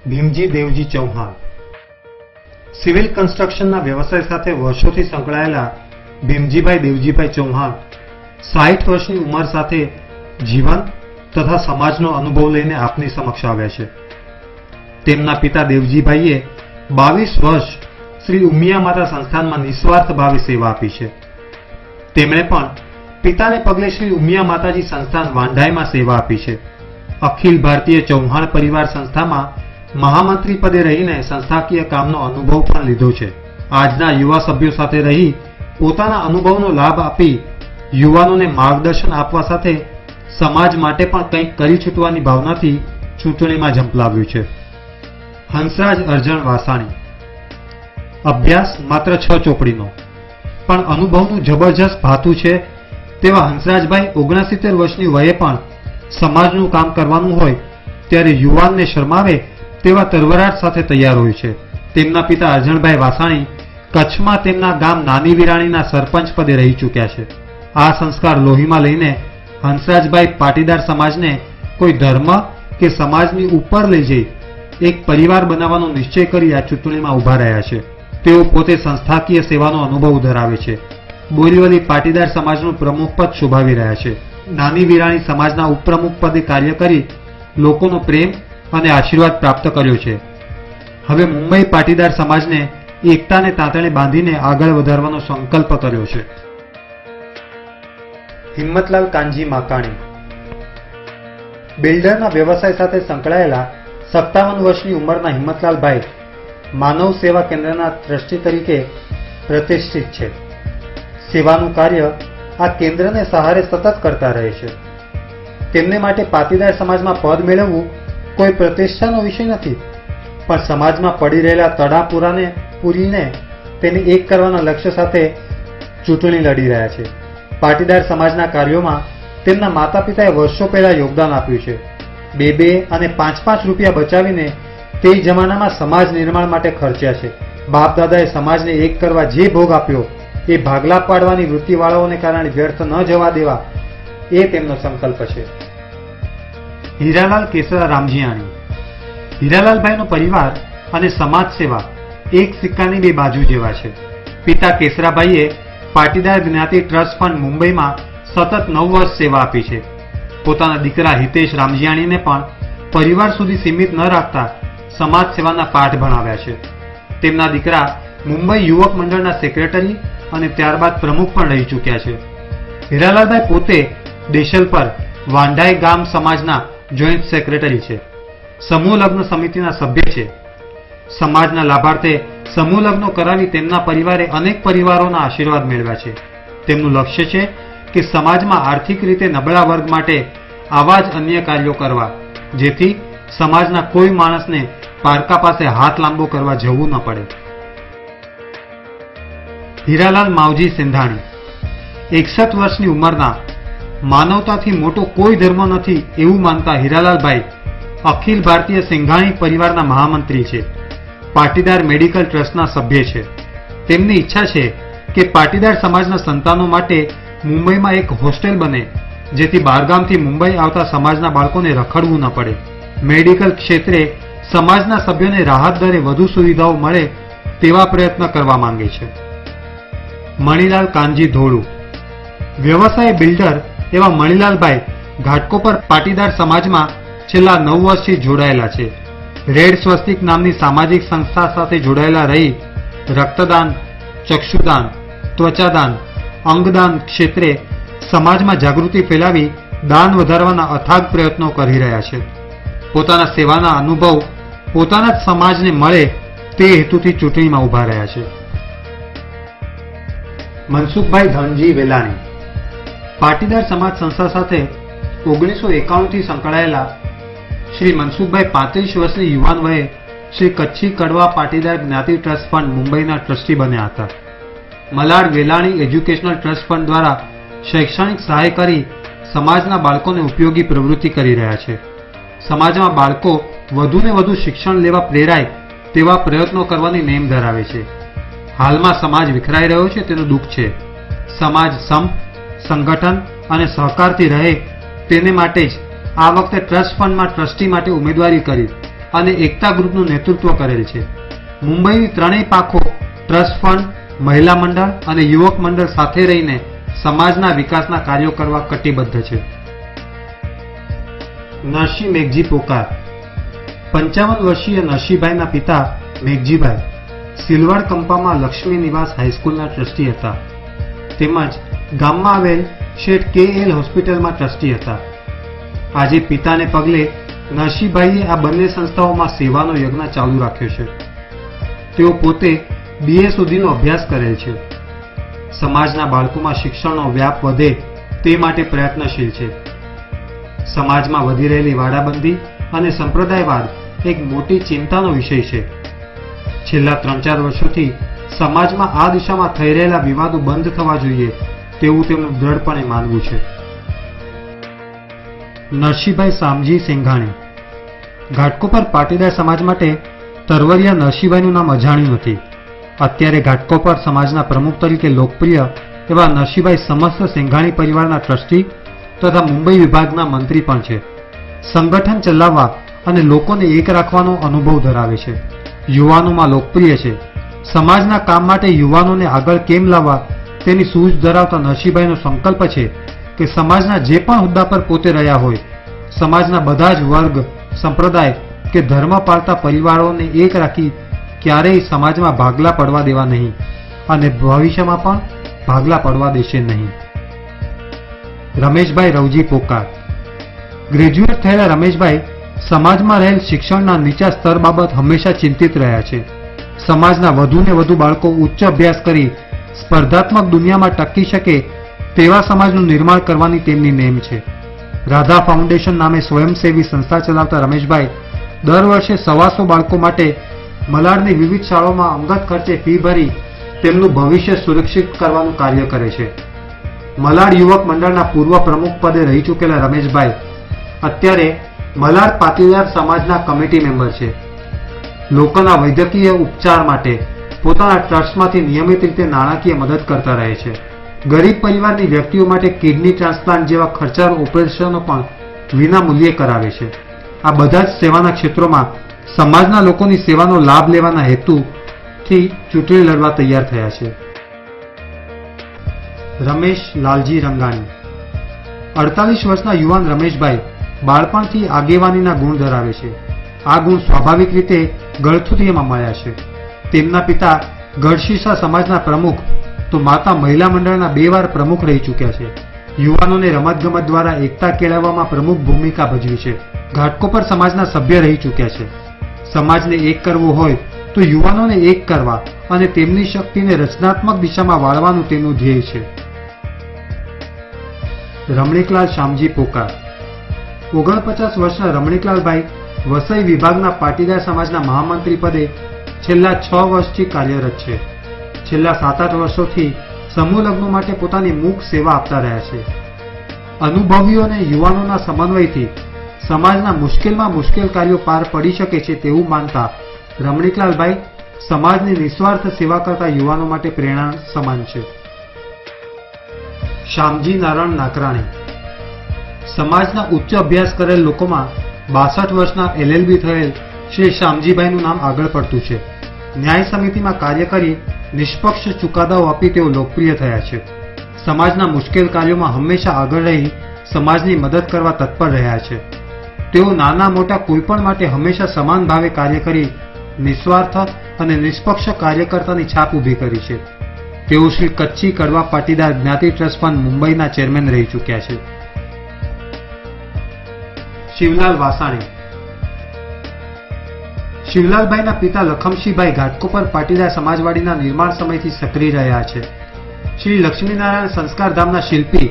Bhimji Devji Chauhan civil કન્સ્ટ્રક્શનના વ્યવસાય સાથે વર્ષોથી સંકળાયેલા ભીમજીભાઈ દેવજીભાઈ ચૌહાણ 60 વર્ષની ઉંમર સાથે જીવન તથા સમાજનો અનુભવ લઈને આપની સમક્ષ આવ્યા છે. તેમના પિતા દેવજીભાઈએ 22 વર્ષ શ્રી ઉમિયા માતા સંસ્થાનમાં નિસ્વાર્થ ભાવે સેવા આપી છે. તેમણે પણ પિતાને પગલે શ્રી ઉમિયા માતાજી સંસ્થાન વાંઢાઈમાં સેવા આપી છે. અખિલ ભારતીય ચૌહાણ પરિવાર સંસ્થામાં મહામંત્રી પદે રહીને સંસ્થાકીય કામનો અનુભવ પણ લીધો છે. આજના યુવા સભ્યો સાથે રહી પોતાના અનુભવનો લાભ આપી યુવાનોને માર્ગદર્શન આપવા સાથે સમાજ માટે પણ કંઈક કરી છૂટવાની ભાવનાથી ચૂંટણીમાં ઝંપલાવ્યું છે. હંસરાજ અરજણ વાસાણી. અભ્યાસ માત્ર 6 ચોપડીનો, પણ અનુભવનું જબરજસ્ત ભાથું છે તેવા હંસરાજભાઈ 69 વર્ષની વયે પણ સમાજનું કામ કરવાનું હોય ત્યારે યુવાનને શરમાવે તેવા તરવરાટ સાથે તૈયાર હોય છે. તેમના પિતા અરજણભાઈ વાસાણી કચ્છમાં તેમના ગામ નાની વિરાણીના સરપંચ પદે રહી ચૂક્યા છે. આ સંસ્કાર લોહીમાં લઈને હંસરાજભાઈ પાટીદાર સમાજને કોઈ ધર્મ કે સમાજની ઉપર લઈ જઈ એક પરિવાર બનાવવાનો નિશ્ચય કરી આ ચૂંટણીમાં ઉભા રહ્યા છે. તેઓ પોતે સંસ્થાકીય સેવાનો અનુભવ ધરાવે છે. બોરીવલી પાટીદાર સમાજનું પ્રમુખ પદ શોભાવી રહ્યા છે. નાની વિરાણી સમાજના ઉપપ્રમુખ પદે કાર્ય કરી લોકોનો પ્રેમ અને આશીર્વાદ પ્રાપ્ત કર્યો છે. હવે મુંબઈ પાટીદાર સમાજને એકતાને તાંતણે બાંધીને આગળ વધારવાનો સંકલ્પ કર્યો છે. હિંમતલાલ કાનજી માકાણી. બિલ્ડરના વ્યવસાય સાથે સંકળાયેલા 57 વર્ષની ઉંમરના હિંમતલાલભાઈ માનવ સેવા કેન્દ્રના ટ્રસ્ટી તરીકે પ્રતિષ્ઠિત છે. સેવાનું કાર્ય આ કેન્દ્રને સહારે સતત કરતા રહે છે. તેમને માટે પાટીદાર સમાજમાં પદ મેળવવું કોઈ પ્રતિષ્ઠાનો વિષય નથી, પણ સમાજમાં પડી રહેલા તડાપુરાને પૂરીને તેને એક કરવાના લક્ષ્ય સાથે ચૂંટણી લડી રહ્યા છે. પાટીદાર સમાજના કાર્યોમાં તેમના માતા પિતાએ વર્ષો પહેલા યોગદાન આપ્યું છે. 2 અને 5 રૂપિયા બચાવીને તે જમાનામાં સમાજ નિર્માણ માટે ખર્ચ્યા છે. બાપ દાદાએ સમાજને એક કરવા જે ભોગ આપ્યો એ ભાગલા પાડવાની વૃત્તિવાળાઓને કારણે વ્યર્થ ન જવા દેવા એ તેમનો સંકલ્પ છે. હીરાલાલ કેસરા રામજીયાણી. હીરાલાલભાઈનો પરિવાર અને સમાજ સેવા એક સિક્કાની 2 બાજુ જેવા છે. પિતા કેસરાભાઈએ પાટીદાર જ્ઞાતિ ટ્રસ્ટ ફંડ મુંબઈમાં સતત 9 વર્ષ સેવા આપી છે. પોતાના દીકરા હિતેશ રામજીયાણીને પણ પરિવાર સુધી સીમિત ન રાખતા સમાજ સેવાના પાઠ ભણાવ્યા છે. તેમના દીકરા મુંબઈ યુવક મંડળના સેક્રેટરી અને ત્યારબાદ પ્રમુખ પણ રહી ચૂક્યા છે. હીરાલાલભાઈ પોતે દેશલ પર વાંઢાઈ ગામ સમાજના જોઈન્ટ સેક્રેટરી છે. સમૂહ લગ્ન સમિતિના સભ્ય છે. સમાજના લાભાર્થે સમૂહ લગ્નો કરાવી તેમના પરિવારે અનેક પરિવારોના આશીર્વાદ મેળવ્યા છે. તેમનું લક્ષ્ય છે કે સમાજમાં આર્થિક રીતે નબળા વર્ગ માટે આવા જ અન્ય કાર્યો કરવા, જેથી સમાજના કોઈ માણસને પારકા પાસે હાથ લાંબો કરવા જવું ન પડે. હીરાલાલ માવજી સિંધાણી. 61 વર્ષની ઉંમરના માનવતાથી મોટો કોઈ ધર્મ નથી એવું માનતા હીરાલાલભાઈ અખિલ ભારતીય સિંઘાણી પરિવારના મહામંત્રી છે. પાટીદાર મેડિકલ ટ્રસ્ટના સભ્ય છે. તેમની ઈચ્છા છે કે પાટીદાર સમાજના સંતાનો માટે મુંબઈમાં એક હોસ્ટેલ બને, જેથી બહારગામથી મુંબઈ આવતા સમાજના બાળકોને રખડવું ન પડે. મેડિકલ ક્ષેત્રે સમાજના સભ્યોને રાહત દરે વધુ સુવિધાઓ મળે તેવા પ્રયત્ન કરવા માંગે છે. મણિલાલ કાનજી ધોળુ. વ્યવસાય બિલ્ડર એવા મણિલાલભાઈ ઘાટકોપર પાટીદાર સમાજમાં છેલ્લા 9 વર્ષથી જોડાયેલા છે. રેડ સ્વસ્તિક નામની સામાજિક સંસ્થા સાથે જોડાયેલા રહી રક્તદાન, ચક્ષુદાન, ત્વચાદાન, અંગદાન ક્ષેત્રે સમાજમાં જાગૃતિ ફેલાવી દાન વધારવાના અથાગ પ્રયત્નો કરી રહ્યા છે. પોતાના સેવાના અનુભવ પોતાના જ સમાજને મળે તે હેતુથી ચૂંટણીમાં ઉભા રહ્યા છે. મનસુખભાઈ ધનજી વેલાણી. પાટીદાર સમાજ સંસ્થા સાથે 1991 થી સંકળાયેલા શ્રી મનસુખભાઈ 35 વર્ષની યુવાન વયે શ્રી કચ્છી કડવા પાટીદાર જ્ઞાતિ ટ્રસ્ટ ફંડ મુંબઈના ટ્રસ્ટી બન્યા હતા. Malad Velani educational trust fund દ્વારા શૈક્ષણિક સહાય કરી સમાજના બાળકોને ઉપયોગી પ્રવૃત્તિ કરી રહ્યા છે. સમાજમાં બાળકો વધુને વધુ શિક્ષણ લેવા પ્રેરાય તેવા પ્રયત્નો કરવાની નેમ ધરાવે છે. હાલમાં સમાજ વિખરાઈ રહ્યો છે તેનું દુઃખ છે. સમાજ સંપ, સંગઠન અને સહકારથી રહે તેને માટે જ આ વખતે ટ્રસ્ટ ફંડમાં ટ્રસ્ટી માટે ઉમેદવારી કરી અને એકતા ગ્રુપનું નેતૃત્વ કરેલ છે. મુંબઈની ત્રણેય પાંખો ટ્રસ્ટ ફંડ, મહિલા મંડળ અને યુવક મંડળ સાથે રહીને સમાજના વિકાસના કાર્યો કરવા કટિબદ્ધ છે. નરસિંહ મેઘજી પોકાર. 55 વર્ષીય નરસિંહભાઈના પિતા મેઘજીભાઈ સિલવાડ કંપામાં લક્ષ્મી નિવાસ હાઈસ્કૂલના ટ્રસ્ટી હતા, તેમજ ગામમાં આવેલ શેઠ KL હોસ્પિટલમાં ટ્રસ્ટી હતા. આજે પિતાને પગલે નરસિંહભાઈએ આ બંને સંસ્થાઓમાં સેવાનો યજ્ઞ ચાલુ રાખ્યો છે. તેઓ પોતે BA સુધીનો અભ્યાસ કરેલ છે. સમાજના બાળકોમાં શિક્ષણનો વ્યાપ વધે તે માટે પ્રયત્નશીલ છે. સમાજમાં વધી રહેલી વાડાબંધી અને સંપ્રદાયવાદ એક મોટી ચિંતાનો વિષય છે. છેલ્લા 3-4 વર્ષોથી સમાજમાં આ દિશામાં થઈ રહેલા વિવાદો બંધ થવા જોઈએ તેવું તેમનું દ્રઢપણે માનવું છે. નરસિંહભાઈ શામજી સેંઘાણી. ઘાટકોપર પાટીદાર સમાજ માટે તરવરિયા નરસિંહભાઈનું નામ અજાણ્યું નથી. અત્યારે ઘાટકોપર સમાજના પ્રમુખ તરીકે લોકપ્રિય એવા નરસિંહભાઈ સમસ્ત સેંઘાણી પરિવારના ટ્રસ્ટી તથા મુંબઈ વિભાગના મંત્રી પણ છે. સંગઠન ચલાવવા અને લોકોને એક રાખવાનો અનુભવ ધરાવે છે. યુવાનોમાં લોકપ્રિય છે. સમાજના કામ માટે યુવાનોને આગળ કેમ લાવવા તેની સૂઝ ધરાવતા નરસિંહભાઈનો સંકલ્પ છે કે સમાજના જે પણ હોદ્દા પર પોતે રહ્યા હોય, સમાજના બધા જ વર્ગ, સંપ્રદાય કે ધર્મ પાળતા પરિવારોને એક રાખી ક્યારેય સમાજમાં ભાગલા પડવા દેવા નહીં અને ભવિષ્યમાં પણ ભાગલા પડવા દેશે નહીં. રમેશભાઈ રવજી પોકાર. ગ્રેજ્યુએટ થયેલા રમેશભાઈ સમાજમાં રહેલ શિક્ષણના નીચા સ્તર બાબત હંમેશા ચિંતિત રહ્યા છે. સમાજના વધુને વધુ બાળકો ઉચ્ચ અભ્યાસ કરી સ્પર્ધાત્મક દુનિયામાં ટકી શકે તેવા સમાજનું નિર્માણ કરવાની તેમની નેમ છે. રાધા ફાઉન્ડેશન નામે સ્વયંસેવી સંસ્થા ચલાવતા રમેશભાઈ દર વર્ષે 125 બાળકો માટે મલાડની વિવિધ શાળાઓમાં અંગત ખર્ચે ફી ભરી તેમનું ભવિષ્ય સુરક્ષિત કરવાનું કાર્ય કરે છે. મલાડ યુવક મંડળના પૂર્વ પ્રમુખ પદે રહી ચૂકેલા રમેશભાઈ અત્યારે મલાડ પાટીદાર સમાજના કમિટી મેમ્બર છે. લોકોના વૈદ્યકીય ઉપચાર માટે પોતાના ટ્રસ્ટમાંથી નિયમિત રીતે નાણાકીય મદદ કરતા રહે છે. ગરીબ પરિવારની વ્યક્તિઓ માટે કિડની ટ્રાન્સપ્લાન્ટ જેવા ખર્ચાળ ઓપરેશનો પણ વિના મૂલ્યે કરાવે છે. આ બધા જ સેવાના ક્ષેત્રોમાં સમાજના લોકોની સેવાનો લાભ લેવાના હેતુથી ચૂંટણી લડવા તૈયાર થયા છે. રમેશ લાલજી રંગાણી. 48 વર્ષના યુવાન રમેશભાઈ બાળપણથી આગેવાનીના ગુણ ધરાવે છે. આ ગુણ સ્વાભાવિક રીતે ગળથુથીમાં મળ્યા છે. તેમના પિતા ગઢશીસા સમાજના પ્રમુખ તો માતા મહિલા મંડળના 2 વાર પ્રમુખ રહી ચૂક્યા છે. યુવાનોને રમતગમત દ્વારા એકતા કેળવવામાં પ્રમુખ ભૂમિકા ભજવી છે. ઘાટકોપર સમાજના સભ્ય રહી ચૂક્યા છે. સમાજને એક કરવો હોય તો યુવાનોને એક કરવા અને તેમની શક્તિને રચનાત્મક દિશામાં વાળવાનું તેમનું ધ્યેય છે. રમણીકલાલ શામજી પોકાર. 49 વર્ષના રમણીકલાલભાઈ વસઈ વિભાગના પાટીદાર સમાજના મહામંત્રી પદે છેલ્લા 6 વર્ષથી કાર્યરત છે. છેલ્લા 7-8 વર્ષોથી સમૂહ લગ્નો માટે પોતાની મૂક સેવા આપતા રહ્યા છે. અનુભવીઓ અને યુવાનોના સમન્વયથી સમાજના મુશ્કેલમાં મુશ્કેલ કાર્યો પાર પડી શકે છે તેવું માનતા રમણીકલાલભાઈ સમાજની નિસ્વાર્થ સેવા કરતા યુવાનો માટે પ્રેરણા સમાન છે. શ્યામજી નારાયણ નાકરાણી. સમાજના ઉચ્ચ અભ્યાસ કરેલ લોકોમાં 62 વર્ષના LLB થયેલ શ્રી શ્યામજીભાઈનું નામ આગળ પડતું છે. ન્યાય સમિતિમાં કાર્ય કરી નિષ્પક્ષ ચુકાદાઓ આપી તેઓ લોકપ્રિય થયા છે. સમાજના મુશ્કેલ કાર્યોમાં હંમેશા આગળ રહી સમાજની મદદ કરવા તત્પર રહ્યા છે. તેઓ નાના મોટા કોઈપણ માટે હંમેશા સમાન ભાવે કાર્ય કરી નિસ્વાર્થ અને નિષ્પક્ષ કાર્યકર્તાની છાપ ઊભી કરી છે. તેઓ શ્રી કચ્છી કડવા પાટીદાર જ્ઞાતિ ટ્રસ્ટ ફંડ મુંબઈના ચેરમેન રહી ચૂક્યા છે. શિવલાલ વાસાણી. શિવલાલભાઈના પિતા લખમસિંહભાઈ ઘાટકોપર પાટીદાર સમાજવાડીના નિર્માણ સમયથી સક્રિય રહ્યા છે. શ્રી લક્ષ્મીનારાયણ સંસ્કારધામના શિલ્પી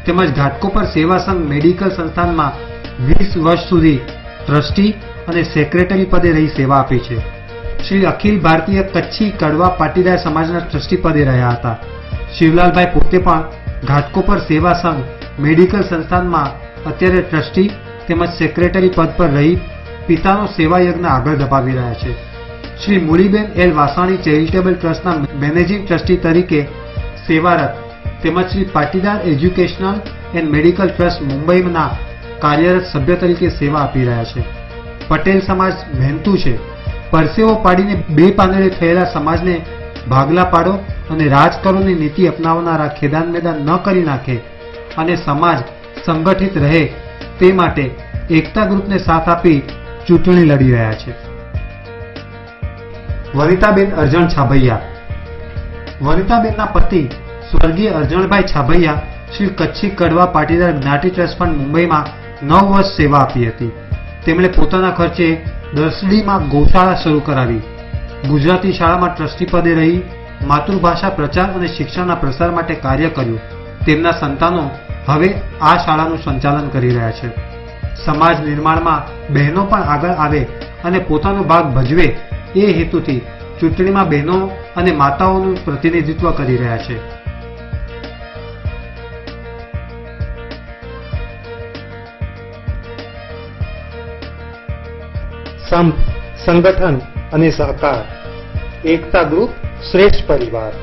તેમજ ઘાટકોપર સેવા સંઘ મેડિકલ સંસ્થાનમાં 20 વર્ષ સુધી ટ્રસ્ટી અને સેક્રેટરી પદે રહી સેવા આપી છે. શ્રી અખિલ ભારતીય કચ્છી કડવા પાટીદાર સમાજના ટ્રસ્ટી પદે રહ્યા હતા. શિવલાલભાઈ પોતે પણ ઘાટકોપર સેવા સંઘ મેડિકલ સંસ્થાનમાં અત્યારે ટ્રસ્ટી તેમજ સેક્રેટરી પદ પર રહી પિતાનો સેવા યજ્ઞ આગળ ધપાવી રહ્યા છે. શ્રી મુળીબેન એલ વાસાણી ચેરિટેબલ ટ્રસ્ટના મેનેજિંગ ટ્રસ્ટી તરીકે સેવારત તેમજ Shri Patidar educational and medical trust મુંબઈના કાર્યરત સભ્ય તરીકે સેવા આપી રહ્યા છે. પટેલ સમાજ મહેનતુ છે. પરસેવો પાડીને બે પાંદડે થયેલા સમાજને ભાગલા પાડો અને રાજકારોની નીતિ અપનાવનારા ખેદાન મેદાન ન કરી નાખે અને સમાજ સંગઠિત રહે તે માટે એકતા ગ્રુપને સાથ આપી ચૂંટણી લડી રહ્યા છે. વનિતાબેન અરજણ છાભૈયા. વનિતાબેનના પતિ સ્વર્ગીય અરજણભાઈ છાભૈયા શ્રી કચ્છી કડવા પાટીદાર જ્ઞાતિ ટ્રસ્ટ ફંડ મુંબઈમાં 9 વર્ષ સેવા આપી હતી. તેમણે પોતાના ખર્ચે દસડીમાં ગૌશાળા શરૂ કરાવી. ગુજરાતી શાળામાં ટ્રસ્ટી પદે રહી માતૃભાષા પ્રચાર અને શિક્ષણના પ્રસાર માટે કાર્ય કર્યું. તેમના સંતાનો હવે આ શાળાનું સંચાલન કરી રહ્યા છે. સમાજ નિર્માણમાં બહેનો પણ આગળ આવે અને પોતાનો ભાગ ભજવે એ હેતુથી ચૂંટણીમાં બહેનો અને માતાઓનું પ્રતિનિધિત્વ કરી રહ્યા છે. સંપ, સંગઠન અને સહકાર. એકતા ગ્રુપ શ્રેષ્ઠ પરિવાર.